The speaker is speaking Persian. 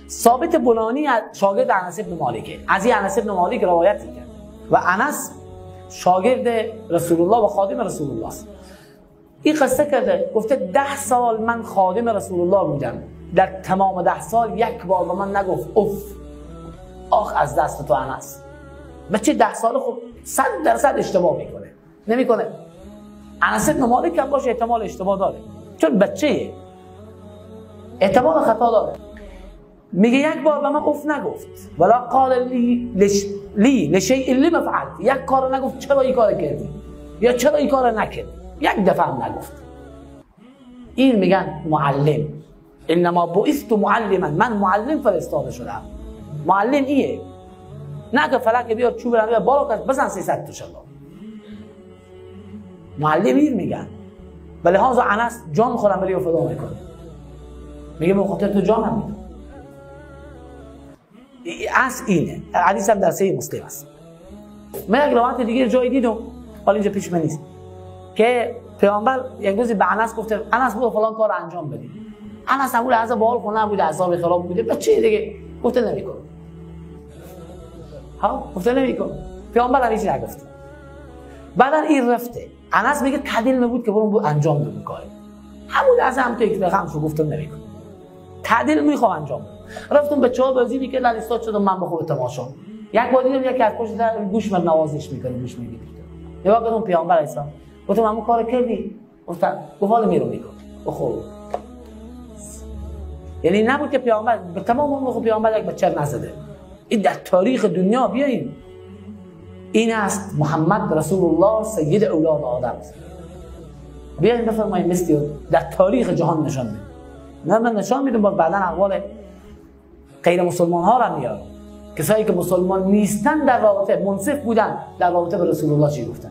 ثابت بنانی شاگرد انس بن مالکه، از این انس بن مالک روایت کرد و انس شاگرد رسول الله و خادم رسول الله است. این قصه کرده، گفته 10 سال من خادم رسول الله بودم، در تمام 10 سال یک بار به من نگفت اف آخ از دست تو انس. بچه 10 ساله خب 100% اشتباه میکنه، نمیکنه. انس بن مالک هم باشه احتمال اشتباه داره، چون بچه احتمال خطا داره. میگه یک بار به من اف نگفت، ولا قال لی لشیء لما فعلت، یک کارو نگفت چرا این کارو کردی یا چرا این کارو نکردی، یک دفعه هم نگفت. این میگن معلم. انما بعثت معلما، من معلم فرستاده شدم. معلم ایه، نه که فلک بیار چوب رو بالا کش بزن 300 توش. معلم این میگن. به لحاظ انس جان خودم بری و فدا میکنه، میگه به خاطر تو جانم میدم. اصل اینه. حدیث هم در صحیح مسلم است. من یک روایت دیگه جای دیدم، حالا اینجا پیش من نیست، که پیامبر یک روزی به انس گفته انس برو فلان کار انجام بده. انس اول از باحال خونه بود، اعصاب خراب بوده، بچه دیگه گفته نمیکنه. ها گفته نمیکنه. پیامبر هیچ نگفت. بعدا این رفته. انس میگه تعدیل بود که برو انجام بده کار. همون لحظه هم تو یک رقم شو گفتم نمیکنه. تعدیل میخوام انجام بدم. رفتم به چهار بازی میکرد، در استاد شدم من به خوب تماشا. یک بار دیدم یک از پشت در گوش من نوازش میکنه، گوش میگیره. یه وقت اون پیامبر اسلام گفتم همون کار کردی؟ گفت حالا میرو میکنم. خب یعنی نبود که پیامبر به تمام اون پیامبر یک بچه نزده. این در تاریخ دنیا بیاین، این است محمد رسول الله سید اولاد آدم. بیاین بفرمایید مثل در تاریخ جهان نشان بدید. نه من نشان میدم، باز بعدا اقوال غیر مسلمان ها را میارم، کسایی که مسلمان نیستن در رابطه منصف بودن در رابطه به رسول الله چی گفتن.